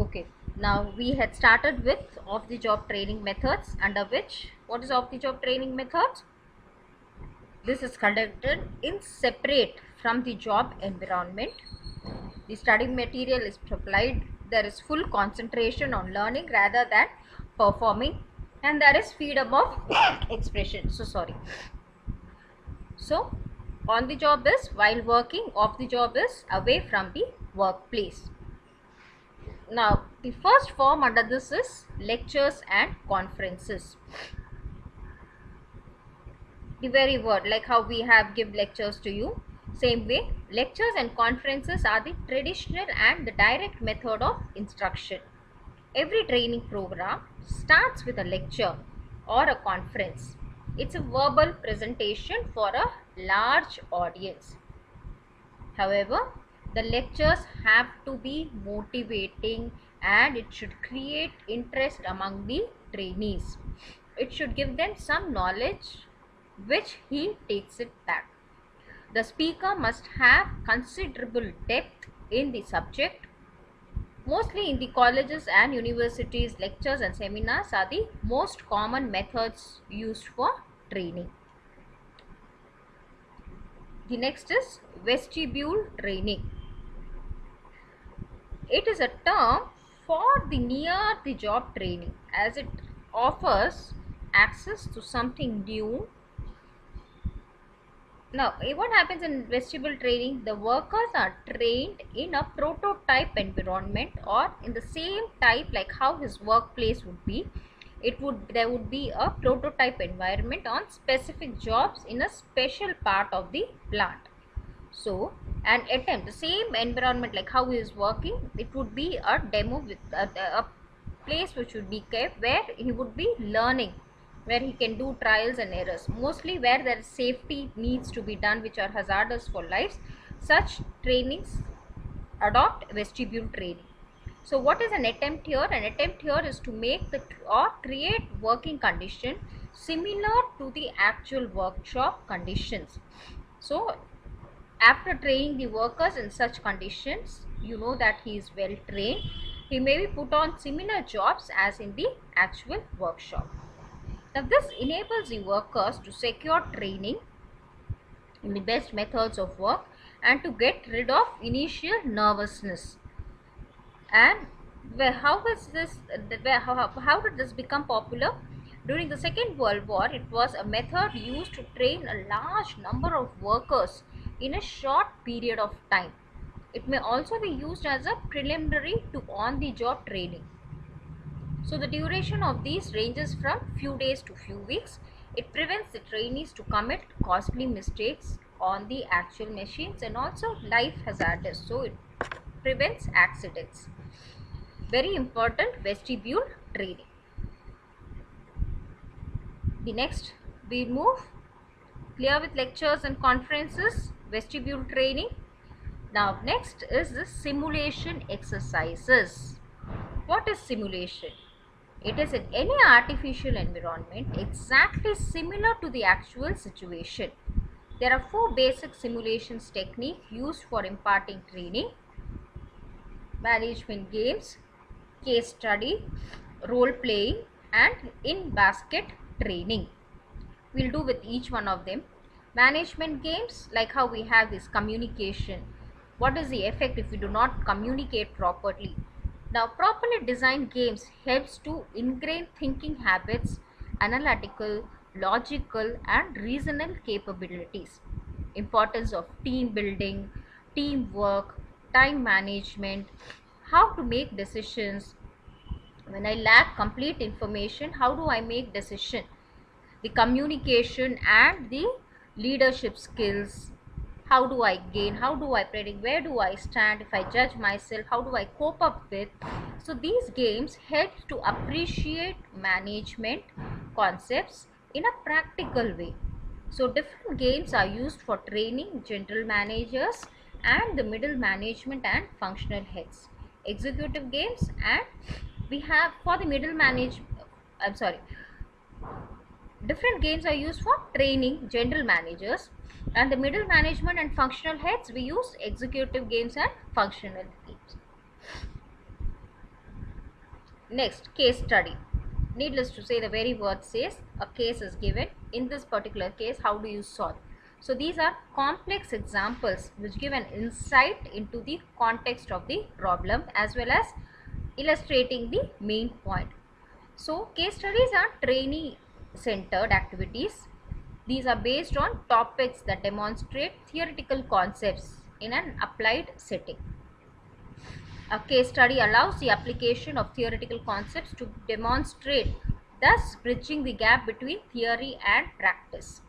Okay, now we had started with off-the-job training methods, under which, what is off-the-job training methods? This is conducted in separate from the job environment. The study material is supplied. There is full concentration on learning rather than performing, and there is freedom of expression. So, on the job is while working, off the job is away from the workplace. Now, the first form under this is lectures and conferences. The very word, like how we have give lectures to you, same way, lectures and conferences are the traditional and the direct method of instruction. Every training program starts with a lecture or a conference. It's a verbal presentation for a large audience. However, the lectures have to be motivating and it should create interest among the trainees. It should give them some knowledge which he takes it back. The speaker must have considerable depth in the subject. Mostly in the colleges and universities, lectures and seminars are the most common methods used for training. The next is vestibule training. It is a term for the near the job training as it offers access to something new. Now, what happens in vestibule training? The workers are trained in a prototype environment or in the same type like how his workplace would be. There would be a prototype environment on specific jobs in a special part of the plant. So, an attempt, the same environment like how he is working, it would be a demo with a place which would be kept where he would be learning, where he can do trials and errors, mostly where there is safety needs to be done which are hazardous for lives. Such trainings adopt vestibule training. So what is an attempt here? An attempt here is to make or create working condition similar to the actual workshop conditions. So after training the workers in such conditions, you know that he is well trained, he may be put on similar jobs as in the actual workshop. Now this enables the workers to secure training in the best methods of work and to get rid of initial nervousness. And how did this become popular? During the Second World War, it was a method used to train a large number of workers in a short period of time. It may also be used as a preliminary to on-the-job training. So the duration of these ranges from few days to few weeks. It prevents the trainees to commit costly mistakes on the actual machines and also life hazardous. So it prevents accidents. Very important vestibule training. The next we move, clear with lectures and conferences, vestibule training. Now next is the simulation exercises. What is simulation? It is in any artificial environment exactly similar to the actual situation. There are 4 basic simulations techniques used for imparting training: management games, case study, role playing and in-basket training. We'll do with each one of them. Management games, like how we have this communication. What is the effect if we do not communicate properly? Now, properly designed games helps to ingrain thinking habits, analytical, logical and reasoning capabilities. Importance of team building, teamwork, time management, how to make decisions. When I lack complete information, how do I make decision? The communication and the leadership skills. How do I gain? How do I predict? Where do I stand? If I judge myself, how do I cope up with? So these games help to appreciate management concepts in a practical way. So different games are used for training general managers and the middle management and functional heads. Executive games, and we have for the middle management, different games are used for training general managers, and the middle management and functional heads we use executive games and functional games. Next, case study. Needless to say, the very word says a case is given. In this particular case, how do you solve? So these are complex examples which give an insight into the context of the problem as well as illustrating the main point. So case studies are trainee centered activities. These are based on topics that demonstrate theoretical concepts in an applied setting. A case study allows the application of theoretical concepts to demonstrate, thus bridging the gap between theory and practice.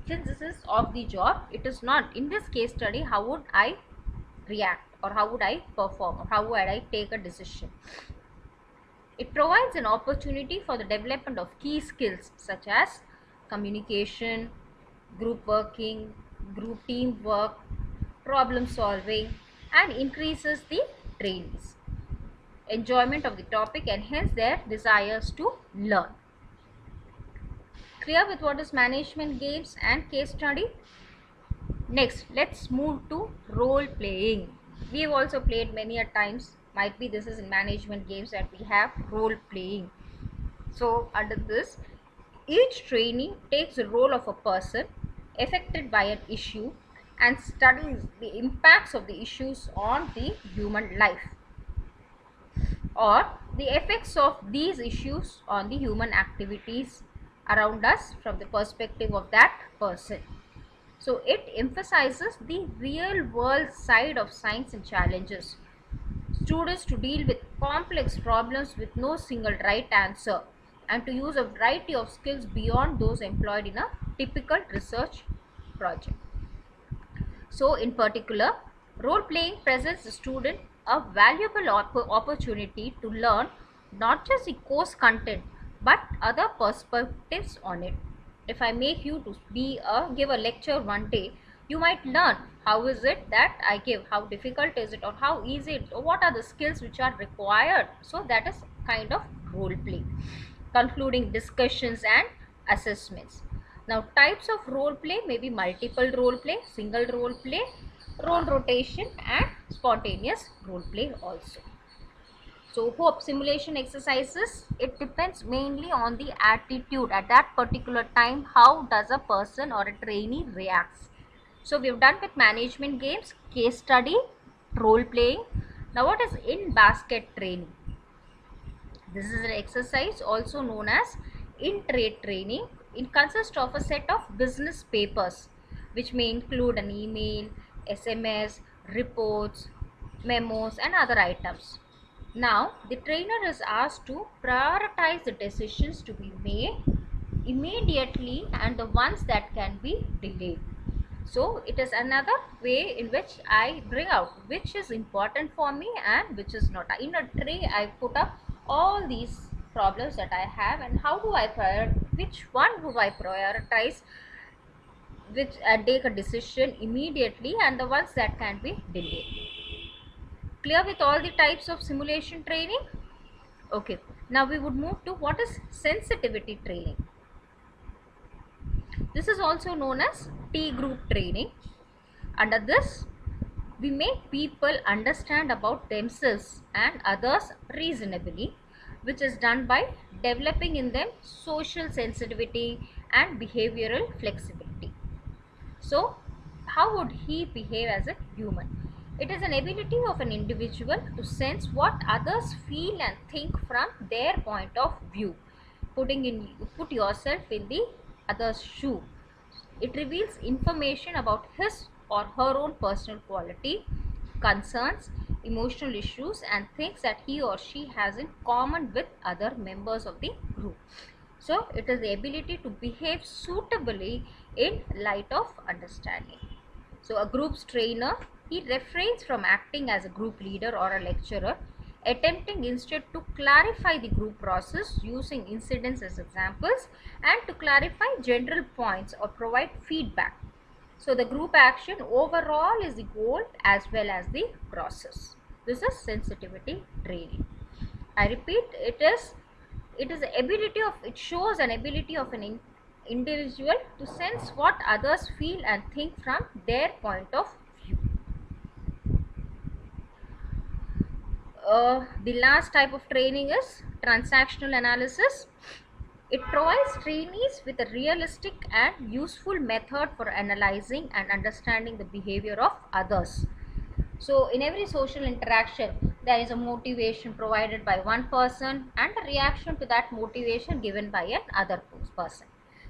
Since this is of the job, it is not in this case study how would I react or how would I perform or how would I take a decision. It provides an opportunity for the development of key skills such as communication, group working, group teamwork, problem solving, and increases the trainees' enjoyment of the topic and hence their desires to learn. Clear with what is management games and case study? Next, let's move to role playing. We have also played many a times. Might be this is in management games that we have role playing. So under this, each trainee takes the role of a person affected by an issue and studies the impacts of the issues on the human life or the effects of these issues on the human activities around us from the perspective of that person. So it emphasizes the real world side of science and challenges students to deal with complex problems with no single right answer and to use a variety of skills beyond those employed in a typical research project. So in particular, role playing presents the student a valuable opportunity to learn not just the course content but other perspectives on it. If I make you to give a lecture one day, you might learn how is it that I give, how difficult is it or how easy it, or what are the skills which are required. So that is kind of role play. Concluding discussions and assessments. Now types of role play may be multiple role play, single role play, role rotation and spontaneous role play also. So hope simulation exercises, it depends mainly on the attitude at that particular time. How does a person or a trainee reacts? So we've done with management games, case study, role playing. Now what is in basket training? This is an exercise also known as in-trade training. It consists of a set of business papers which may include an email, SMS, reports, memos and other items. Now the trainer is asked to prioritize the decisions to be made immediately and the ones that can be delayed. So it is another way in which I bring out which is important for me and which is not. In a tray I put up all these problems that I have and how do I prioritize, which one do I prioritize, which I take a decision immediately and the ones that can be delayed. Clear with all the types of simulation training? Okay, now we would move to what is sensitivity training. This is also known as T group training. Under this, we make people understand about themselves and others reasonably, which is done by developing in them social sensitivity and behavioral flexibility. So, how would he behave as a human? It is an ability of an individual to sense what others feel and think from their point of view. Put yourself in the other's shoe. It reveals information about his or her own personal quality, concerns, emotional issues and things that he or she has in common with other members of the group. So it is the ability to behave suitably in light of understanding. So a group's trainer, he refrains from acting as a group leader or a lecturer, attempting instead to clarify the group process using incidents as examples and to clarify general points or provide feedback. So the group action overall is the goal as well as the process. This is sensitivity training. I repeat, it shows an ability of an individual to sense what others feel and think from their point of view. The last type of training is transactional analysis. It provides trainees with a realistic and useful method for analyzing and understanding the behavior of others. So in every social interaction, there is a motivation provided by one person and a reaction to that motivation given by another person.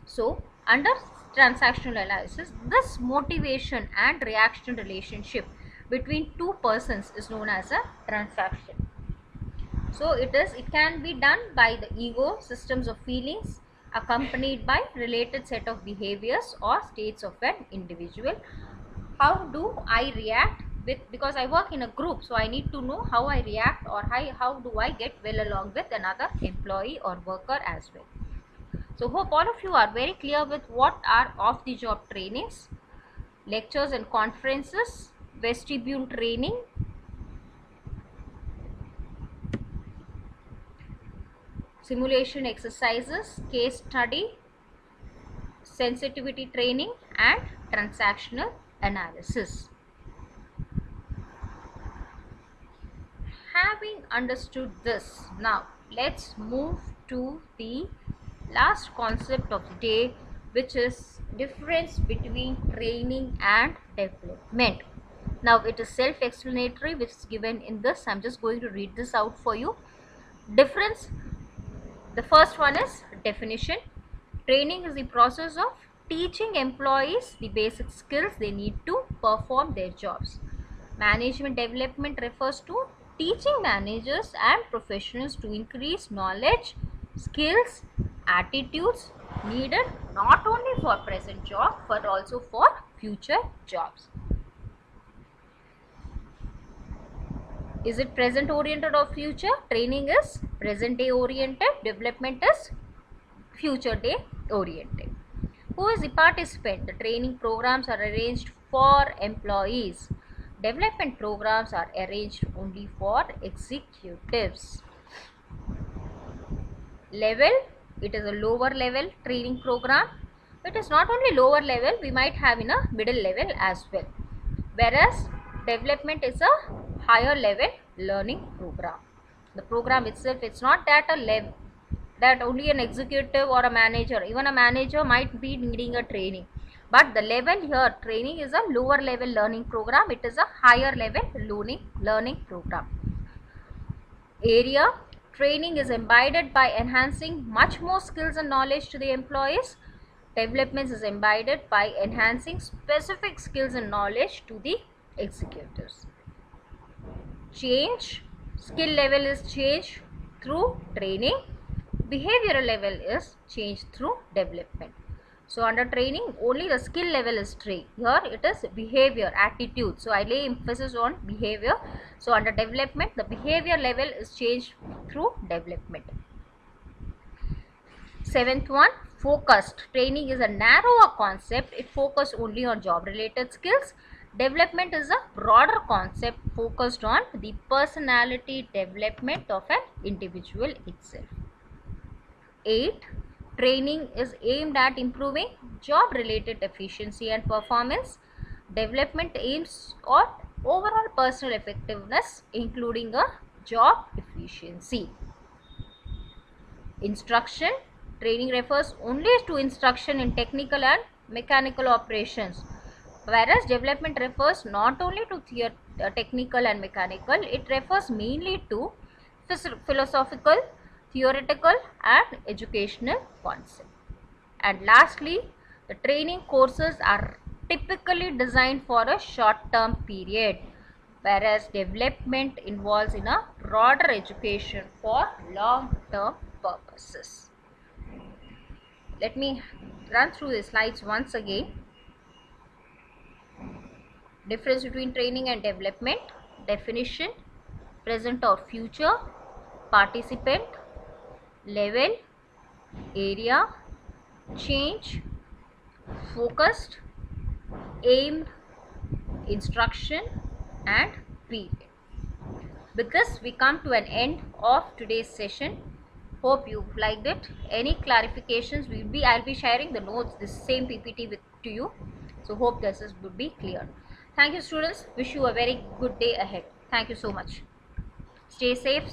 So under transactional analysis, this motivation and reaction relationship between two persons is known as a transaction. So it can be done by the ego, systems of feelings accompanied by related set of behaviors or states of an individual. How do I react with, because I work in a group, so I need to know how I react or how do I get well along with another employee or worker as well. So hope all of you are very clear with what are off the job trainings, lectures and conferences, vestibule training, simulation exercises, case study, sensitivity training and transactional analysis. Having understood this, now let's move to the last concept of the day, which is difference between training and development. Now it is self-explanatory, which is given in this. I'm just going to read this out for you. Difference. The first one is definition. Training is the process of teaching employees the basic skills they need to perform their jobs. Management development refers to teaching managers and professionals to increase knowledge, skills, attitudes needed not only for present job but also for future jobs. Is it present oriented or future? Training is present day oriented, development is future day oriented. Who is the participant? The training programs are arranged for employees. Development programs are arranged only for executives. Level, it is a lower level training program. It is not only lower level, we might have in a middle level as well. Whereas development is a higher level learning program. The program itself, it's not that a level that only an executive or a manager, even a manager might be needing a training. But the level here, training is a lower level learning program. It is a higher level learning program. Area, training is imbibed by enhancing much more skills and knowledge to the employees. Development is imbibed by enhancing specific skills and knowledge to the executives. Change, skill level is changed through training. Behavioral level is changed through development. So under training, only the skill level is trained. Here it is behavior, attitude. So I lay emphasis on behavior. So under development, the behavior level is changed through development. Seventh one, focused. Training is a narrower concept. It focuses only on job related skills. Development is a broader concept focused on the personality development of an individual itself. 8. Training is aimed at improving job related efficiency and performance. Development aims at overall personal effectiveness, including a job efficiency. Instruction. Training refers only to instruction in technical and mechanical operations, whereas development refers not only to technical and mechanical, it refers mainly to philosophical, theoretical and educational concepts. And lastly, the training courses are typically designed for a short-term period, whereas development involves in a broader education for long-term purposes. Let me run through the slides once again. Difference between training and development, definition, present or future, participant, level, area, change, focused, aimed, instruction and period. With this we come to an end of today's session. Hope you liked it. Any clarifications I'll be sharing the notes, this same PPT to you. So hope this would be clear. Thank you students. Wish you a very good day ahead. Thank you so much. Stay safe.